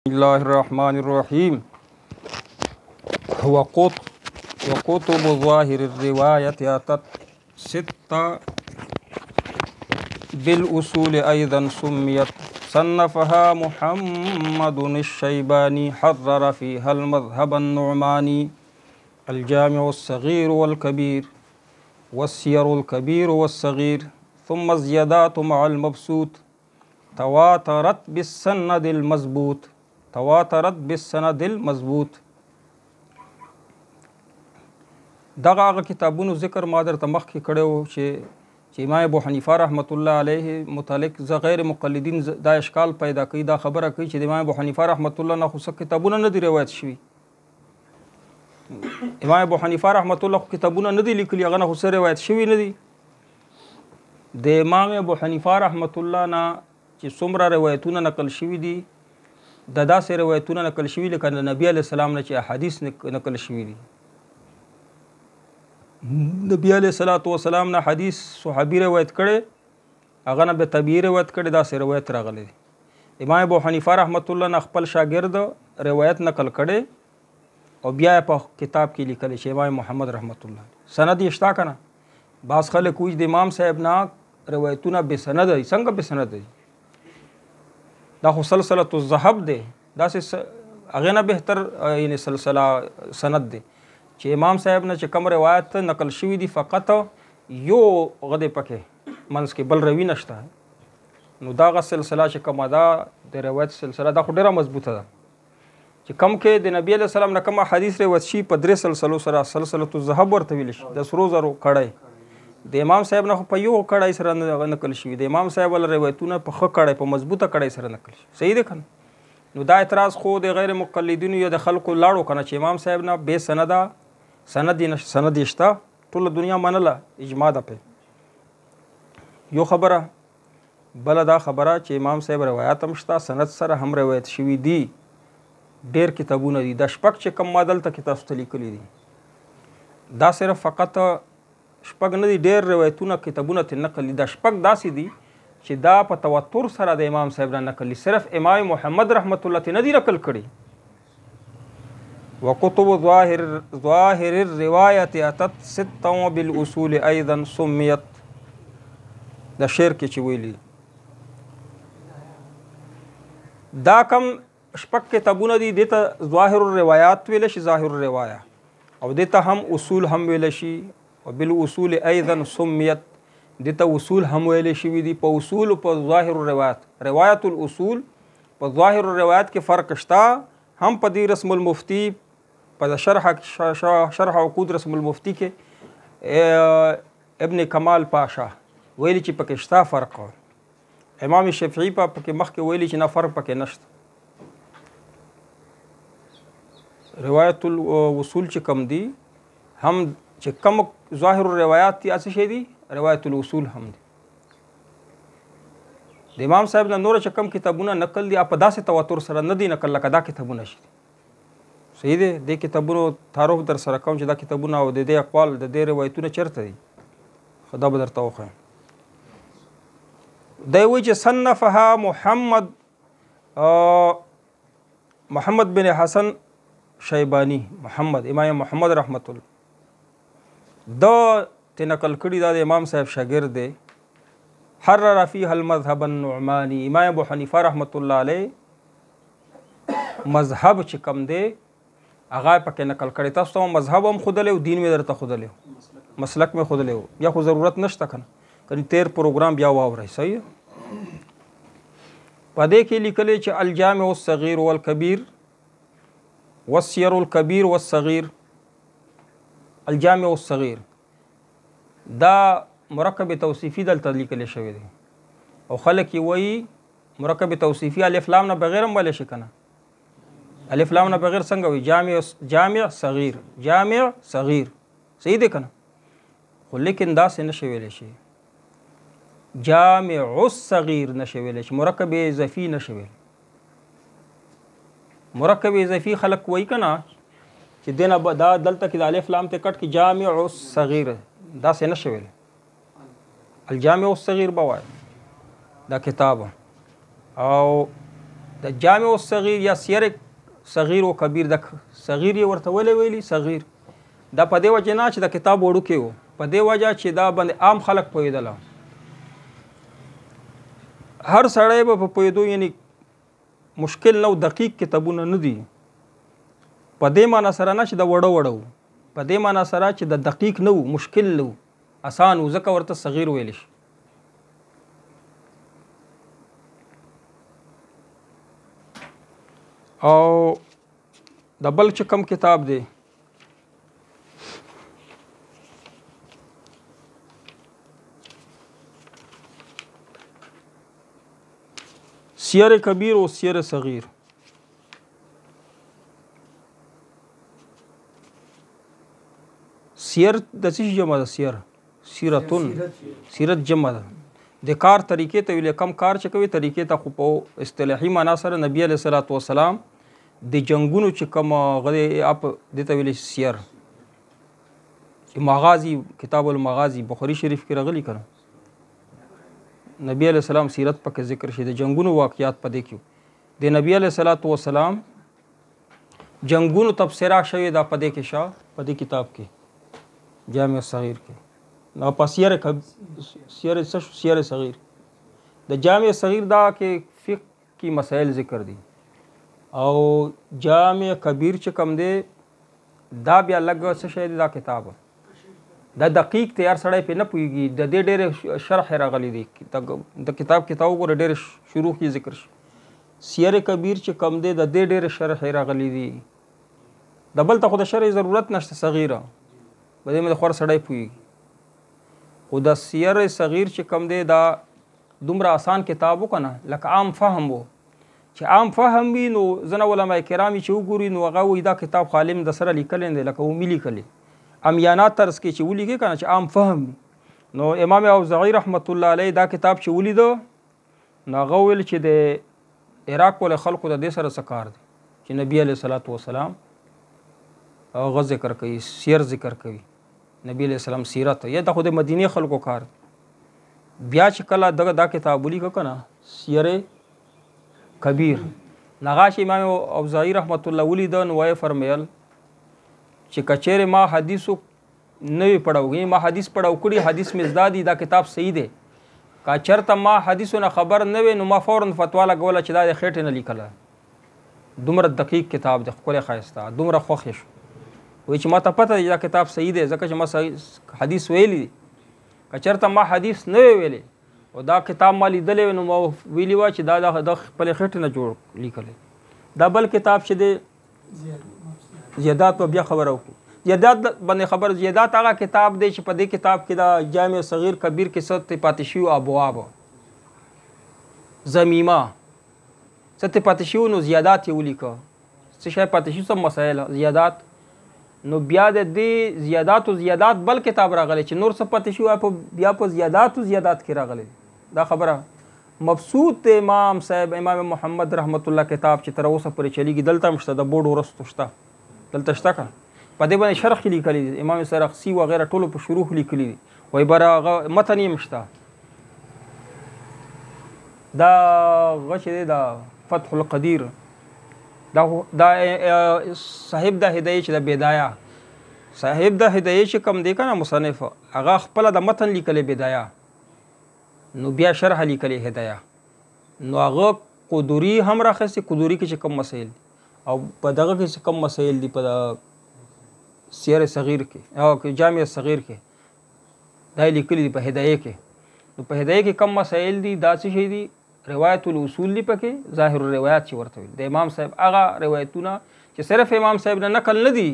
Bismillahirrahmanirrahim. وكتب ظاهر الرواية أتت ستة بالأصول أيضا سميت صنفها محمد الشيباني حرر فيها المذهب النعماني الجامع الصغير والكبير والسير الكبير والصغير ثم الزيادات مع المبسوط تواترت بالسند المضبوط دغه هغه کتابونو ذکر ما درته مخکې کړی و چې امام ابو حنیفه رحمت الله علیه متعلق غیر مقلدین دا اشکال پیدا کوي، دا خبره کوي چې د امام ابو حنیفه رحمت الله نه خو څه کتابونه نه دي روایت شوي. امام ابو حنیفه رحمت الله خو کتابونه نه دي لیکلي، هغه نه خو څه روایت شوي نه دي. د امام ابو حنیفه رحمت الله نه چې څومره روایتونه نقل شوي دي، د داسې روایتونه نقل شوي لکه د نبي علیه السلام نه چې احادیث نقل شوي دي. نبی علیه الصلاۃ والسلام نه حدیث صحابي روایت کړي، هغه نه به طبیعي روایت کړي، داسې روایت راغلی دی. امام ابو حنیفه رحمت الله نه خپل شاګرد روایت نقل کړي او بیا په کتاب کې لیکلی چې امام محمد رحمت الله سند یې شته که نه. بعض خلک وایي د امام صاحب نه روایتونه بې سند دي. څنګه بې سند دي؟ دا خو سلسله الذهب دی، داسې هغې نه بهتر یعنې سلسله سند دی چې امام صاحب نه چې کوم روایت نقل شوي دي فقط یو غدې پکې منځ کې بل روي نشته، نو دغه سلسله چې کومه ده د روایت سلسله دا خو ډېره مضبوطه ده چې کوم کې د نبي علیه السلام نه کوم حدیث روایت شي په 3 سلسلو سره سلسله الذهب ورته ویل شي، د سرو زرو کړی. د امام صاحب نه خو په یو کړی سره نقل شوي، د امام صاحب ول روایتونه په ښه کړی په مضبوطه کړی سره نقل شي. صحیح دی که نه؟ نو دا اعتراض خو د غیر مقلدینو یا د خلکو لاړو که نه چې امام صاحب نه بې سنده سند یې شته، ټوله دنیا منله، اجماع ده پې. یو خبره. بله دا خبره چې امام صاحب روایات هم شته، سند سره هم روایت شوي دي، ډېر کتابونه دي. دا شپږ چې کوم ما دلته کې تاسو ته لیکلي دي، دا صرف فقط شپږ نه دي، ډېر روایتونه کتابونه ترې نقل دي. دا شپږ داسې دي چې دا په تواتر سره د امام صاحب نه نقل دي، صرف امام محمد رحمت الله ترې نه دي نقل کړي. وكتب ظاهر الرواية أتت ستة بالأصول أيضا سميت. دا شعر کې چې ویلي دا کم شپږ کتابونه دي، دې ته ظاهر الروایات ویل شي، ظاهر الروایه، او دې ته هم اصول هم ویل شي. وبالأصول أيضا سميت، دې ته اصول هم ویل شوي دي. په اصول او په ظاهر الروایات، روایت الاصول په ظاهر الروایات کې فرق شته. هم په دې رسم المفتي په شرح عقود رسم المفتي کې ابن کمال پاشا ویلي چې پکې شته فرق. امام شافعي پکې مخکې ویلي چې نه فرق پکې نشته. روایت الاصول چې کم دي، هم چې کم ظاهر الروایات دي څه شی دي، روایت الاصول هم دي. د امام صاحب نه نور چې کم کتابونه نقل دي په داسې تواتر سره نه دي نقل لکه دا کتابونه شي. صحیح دی. د کتابونو تعارف در سره کوم چې دا کتابونه او د دې اقوال د دې روایتونه چیرته دي، خو دا به درته وښیم. دی وایي چې صنفها محمد بن حسن شیبانی، امام محمد رحمت الله دا ته نقل کړي، دا د امام صاحب شاګرد دی. حرر فيها المذهب النعماني، امام ابو حنیفه رحمت الله علیه مذهب چې کم دی هغه پکې نقل کړی. تاسو ته مذهب هم ښودلی او دین مې درته ښودلی، مسلک مې ښودلی و، بیا خو ضرورت نشته که نه، کنې تیر پروګرام بیا واورئ. صحیح. په دې کې لیکلی چې الجامع الصغیر والکبیر والسیر الکبیر والصغیر. الجامع الصغیر دا مرکب توصیفي دلته لیکلی شوی دی، او خلک یې وایي مرکب توصیفي الف لام نه بغیر هم ویلی شي که نه. الف لام نه بغیر څنګه وي؟ جامع صغیر، جامع صغیر. صحیح دی که نه؟ خو لیکن داسې نشي ویلی شي، جامع الصغیر نشي ویلی شي، مرکب اضافي نشي ویلی. مرکب اضافي خلک وایي که نه چې دې نه دا دلته کې د الف لام ته کټ کې جامع الصغیر، داسې نشي ویلی. الجامع الصغیر به وایي دا کتاب. او د جامع الصغیر یا سیر صغیر او کبیر، د صغیر یې ورته ولې ویلي صغیر، دا په دې وجه نه چې د کتاب وړوکی و، په دې وجه چې دا باندې عام خلک پوهېدله، هر سړی به په پوهېدو یعنی مشکل نه و، دقیق کتابونه نه دي. په دې معنا سره نه چې د وړه وړه و، په دې معنا سره چې د دقیق نه و، مشکل نه و، اسان و، ځکه ورته صغیر ویلی شي. او د بل چې کوم کتاب دی سیر کبیر او سیر صغیر، سیر د څه جمع ده؟ سیرتون، سیرت جمع ده. د کار طریقې ته ویل، کم کار چې کوي طریقې ته، خو په اصطلاحي معنا سره نبی علیه الصلاۃ والسلام د جنگونو چې کوم غدي اپ دته ویل سیر، مغازی، کتاب المغازی بخاری شریف کې راغلی کړه، نبی علیه السلام سیرت پکې ذکر شي، د جنگونو واقعیات پدې کې د نبی علیه الصلاۃ والسلام جنگونو تبصره شوی دا پدې کې شاه پدې کتاب کې جامع صغیر کې. نو په سیر صغیر د جامع صغیر دا کې فقه کی مسائل ذکر دي، او جامع کبیر چې کم دی دا بیا لږ څه شی دی، دا کتاب دا دقیق تیار سړی پې نه پوهېږي، د دې ډېرې شرح راغلی دی، د کتاب وګوره ډېرې شروع کې ذکر شي. سیر کبیر چې کم دی د دې ډېرې شرح راغلی دي، د بل ته خو د شرح ضرورت نشته، صغیره په دې مې د خور سړی پوهېږي. خو د سیر صغیر چې کم دی دا دومره آسان کتاب و که نه، لکه عام فهم و، چې عام فهم وي نو ځنه علما کرام چې وګوري نو هغه وایي دا کتاب خالم د سره لیکلی دی، لکه اومي لیکلی امیانات طرز کې چې ولیکي که نه چې عام فهم وي. نو امام اوزاعي رحمت الله علیه دا کتاب چې ولیده نو هغه ویل چې د عراق ول خلکو د دې سره څه کار دی چې نبی علیه الصلاۃ والسلام هغه ذکر کوي، سیر ذکر کوي، نبی علیه السلام سیرت، یا د خو د مدینې خلکو کار. بیا چې کله دغه دا کتاب ولیکه که نه سیر کبیر، نغاش امام اوزاعي رحمت الله ولیده نو وایي فرمیل چې کچېرې ما حدیثو نه وي پړاو، ما حدیث پړاو کړي، حدیث مې زده دي، دا کتاب صحیح دی، که چېرته ما حدیثو نه خبر نه وي نو ما فورا فتوا لګوله چې دا د خېټې نه لیکله. دومره دقیق کتاب دی، ښکلی ښایسته، دومره خوښ یې شو. وایي چې ما ته پته دی دا کتاب صحیح دی ځکه چې ما صحیح حدیث ویلی دی، که چېرته ما حدیث نه وی ویلی او دا کتاب ما لیدلی وی نو ما ویلي وه چې دا د خپلې خېټې نه جوړ لیکلی. دا بل کتاب چې دی زیادات به بیا خبره وکړو، زیادات باندې خبر، زیادات هغه کتاب دی چې په دې کتاب کې دا جامع صغیر کبیر کې څه پاتې شوي ابواب ضمیمه څه پاتې شوي، نو زیادات یې ولیکه، څه شی پاتې شوي، څه مسایل زیادات. نو بیا د دې زیادات بل کتاب راغلی چې نور څه پاتې شوي بیا په زیادات کې راغلی. دا خبره مبسوط امام صاحب امام محمد رحمت الله کتاب چې تر اوسه پورې چلیږي، دلته هم شته، د بورډ ورستو شته، دلته شته که په دې باندې شرح لیکلی دي، امام سرخسی وغیره ټولو په شروح لیکلی دي، وایي بره هغه متن یې هم شته. دا هغه چې دی دا فتح القدیر، دا صاحب د هدایه چې د بدایه صاحب د هدایه چې کم دی که نه مصنف، هغه خپله د متن لیکلی بدایه، نو بیا شرح لیکلی هدایه، نو هغه قدوري هم راخیستې، قدوري کې چې کم مسایل دي او په دغه کې چې کم مسایل دي په سیر صغیر کې او جامع صغیر کې دا لیکلي دي په هدایه کې. نو په هدایه کې کم مسایل دي، دا څه شی دي؟ روایت الاصول دی پکې، ظاهر الروایات چې ورته ویل د امام صاحب هغه روایتونه چې صرف امام صاحب نه نقل نه دي،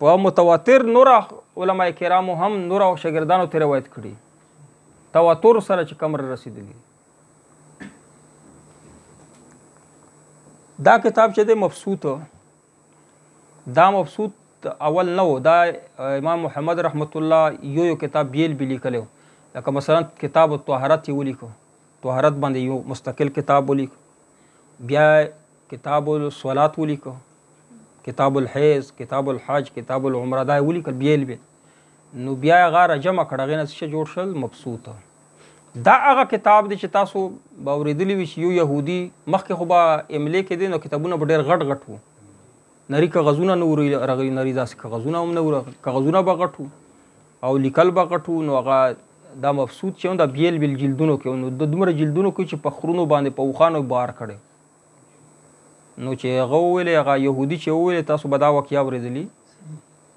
په متواتر نور علما کرامو هم نور شاګردانو ته روایت کړي، تواتر سره چې کم رسیدلی. دا کتاب چې دی مبسوط، دا مبسوط اول نه و، دا امام محمد رحمت الله یو کتاب بیل بی لیکلی، لکه مثلا کتاب الطهارت یې ولیکو، طهارت باندې یو مستقل کتاب ولیکو، بیا کتاب الصلات ولیکو، کتاب الحیض، کتاب الحج، کتاب العمره، دا یې ولیکل بیل بیل. نو بیا هغه راجمع کړه، هغې نه څه جوړ شل؟ مبسوطه. دا هغه کتاب دی چې تاسو به اورېدلی وي چې یو یهودي مخکې خو به املې کې دی نو کتابونه به ډېر غټ غټ وو نري کاغذونه نه ورغلي نري داسې کاغذونه هم نه ورغلي کاغذونه به غټ وو او لیکل به غټ وو نو هغه دا مبسوط چې دا بیل بیل جلدونو کې نو د دومره جلدونو کې چې په خرونو باندې په اوښانو بار کړی نو چې هغه وویلې هغه یهودي چې وویلې تاسو به دا واقعه اورېدلي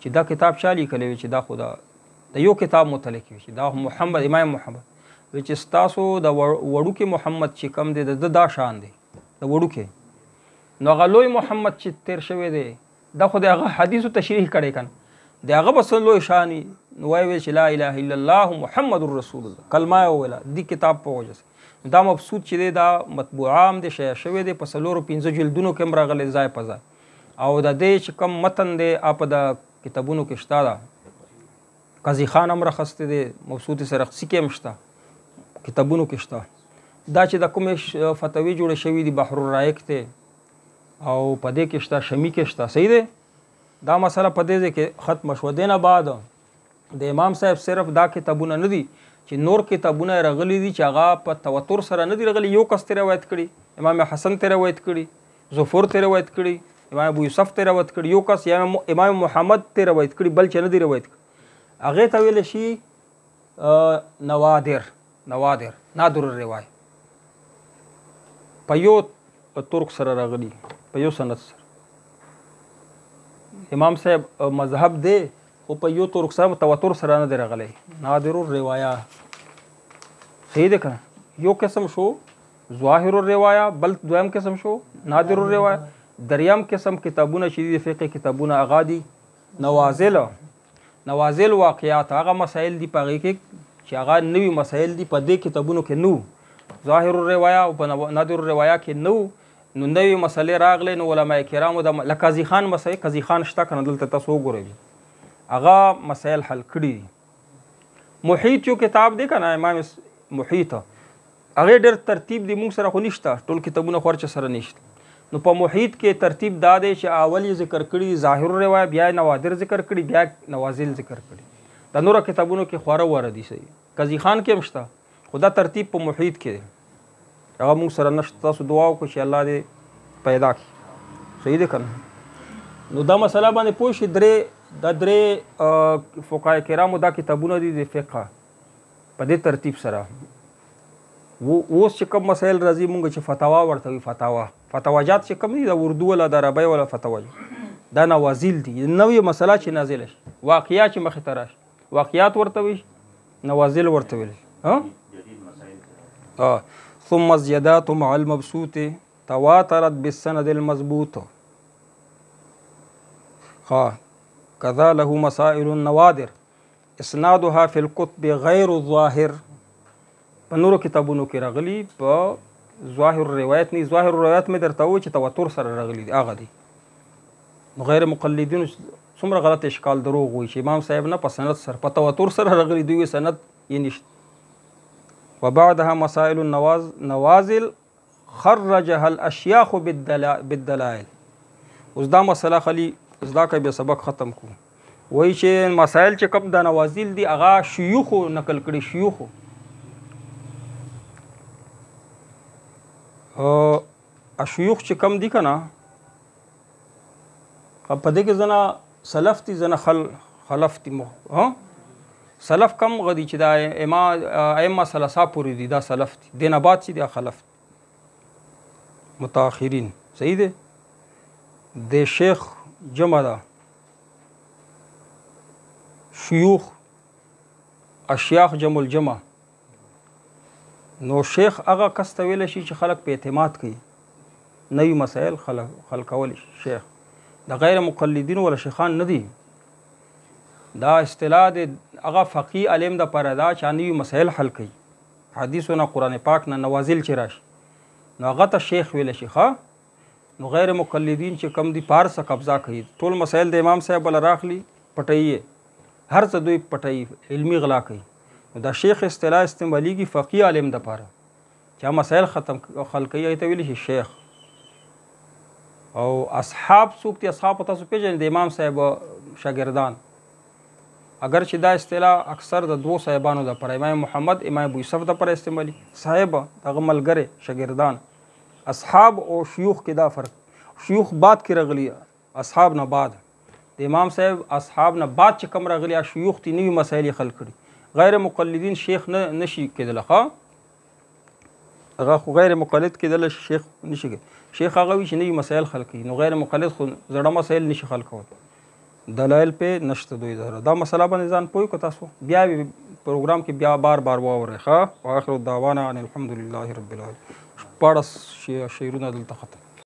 چې دا کتاب چا لیکلی وي چې دا خو د یو کتاب متعلق وي چې دا محمد امام محمد چې ستاسو د وړوکې محمد چې کم دی د دا شان دی د وړوکې نو هغه لوی محمد چې تیر شوی دی دا خو د هغه حدیثو تشریح کړی کنه د هغه به لوی شان نو وایي چې لا اله الا الله محمد رسول الله کلمه یې وویله دې کتاب په وجه دا مبسوط چې دی دا مطبوعه هم دی شایع شوی دی په 4-5 جلدونو کې هم راغلی ځای په ځای او د دې چې کم متن دی په د کتابونو کې شته ده قاضي خان هم راخستی دی مبسوط سرخسی کې هم شته کتابونو کې شته دا چې د کومې فتوی جوړې شوي دي بحر الرائق ته او په دې کې شته شمی کې شته صحیح دی دا مسله په دې کې ختم شو دینه بعد د امام صاحب صرف دا کتابونه نه دي چې نور کتابونه راغلي دي چې هغه په تواتر سره نه دي راغلي یو کس ته روایت کړي امام حسن ته روایت کړي ظفر ته روایت کړي امام ابو یوسف ته روایت کړي یو کس یا امام محمد ته روایت کړي بل چې نه دي روایت کړي هغه ته ویل شي نوادر نادر الروایه په یو ترک سره راغلي په یو سند سره امام صاحب مذهب دی خو په یو ترک سره تواتر سره نه دی راغلی نادر الروایه صحیح دی کنه یو قسم شو ظاهر الروایه بل دویم قسم شو نادر الروایه دریم قسم کتابونه چې دي فقه کتابونه هغه دي نوازل واقعات هغه مسائل دي په هغې کې چې هغه نوي مسایل دي په دې کتابونو کې نو ظاهر الروایه او په نادر الروایه کې نو نوي مسلې راغلې نو علما کرامو د لکه قاضي خان مسایل قاضي خان شته کنه دلته تاسو وګورئ هغه مسایل حل کړي محیط یو کتاب دی کنه امام محیط هغه ډېر ترتیب دی موږ سره خو نشته ټول کتابونه خورچ سره نشته نو په محیط کې ترتیب دا دی چې اول یې ذکر کړي ظاهر الروایه بیا نوادر ذکر کړي بیا نوازل ذکر کړي د نورو کتابونو کې خواره واره دي صحیح قاضي خان کې هم شته خو دا ترتیب په محیط کې دی هغه موږ سره نشته تاسو دعا وکړو چې الله دې پیدا کړي صحیح دی که نه نو دا مسله باندې پوه شي درې فقهای کرامو دا کتابونه دي د فقه په دې ترتیب سره اوس چې کوم مسایل راځي مونږ چې فتوا ورته وي فتواجات چې کوم دي د اردو ولا د عربی ولا فتوا دا نوازل دي نوې مسله چې نازله شي واقعیا چې مخې ته راشي واقعات ورته وي نوازل ورته ویل ثم الزيادات مع المبسوط تواترت بالسند المضبوط كذا له مسائل النوادر اسنادها في الكتب غير الظاهر په نورو کتابونو کې راغلي په ظاهر روایت نه ظاهر روایت مې درته وایي چې تواتر سره راغلي دي هغه دي نو غیر مقلدین څومره غلط اشکال دروغ وایي چې امام صاحب نه په سند سره په تواتر سره راغلي دوی سند یې نشته وبعدها مسائل النوازل خرجها الاشیاخ بالدلائل اوس دا مسله خلی زدا کوي به سبق ختم کو وایي چې مسائل چې کوم د نوازل دي هغه شيوخو نقل کړي شيوخو شيوخ چې کم دي کنه په دې کې زنه سلف دي زنه خلف دي سلف کم غدي چې دا ائمه ثلاثه پوری دي دا سلف دي دینه بعد چې دا خلف متأخرین صحیح دی د شیخ جمع ده شيوخ اشیاخ جمع الجمع نو شیخ هغه کس ته ویلی شي چې خلک په اعتماد کوي نوي مسایل خلق کولی شیخ د غیر مقلدین ولا شیخان نه دي دا اصطلاح د هغه فقیه علم د پاره دا چې نوي مسایل حل کوي حدیثونه قرآن پاک نه نوازل چې راشي نو هغه ته شیخ ویلی شي نو غیر مقلدین چې کم دي پارسه قبضه کوي ټول مسایل د امام صاحب بل راخلی پټوي هر څه دوی پټوي علمي غلا کوي دا شیخ اصطلاح استعمالیږي فقیه عالم د پاره چې مسایل ختم خلقي ته ویل شي شیخ او اصحاب څوک دي اصحاب تاسو پیژنئ د امام صاحب شاګردان اگر چې دا اصطلاح اکثر د دوه صاحبانو د پر امام محمد امام ابو یوسف د پر استعمالي صاحب دغه ملګری شاګردان اصحاب او شيوخ کې دا فرق شيوخ بعد کې راغلي اصحاب نه بعد د امام صاحب اصحاب نه بعد چې کوم راغلي شيوخ تی نوی مسائل خل کړي غیر مقلدین شیخ نه نشي کېدل هغه خو غیر مقلد کېدل شیخ نشي کېدل شیخ هغه وی چې نوی مسائل خل کړي نو غیر مقلد خو زړه مسائل نشي خل کول دلایل په نشته دوی دا مسله باندې ځان پوي کو تاسو بیا پروګرام کې بیا بار واورئ ښه واخر دعوانا ان الحمد لله رب العالمین پاړه شعرونه دلته ختم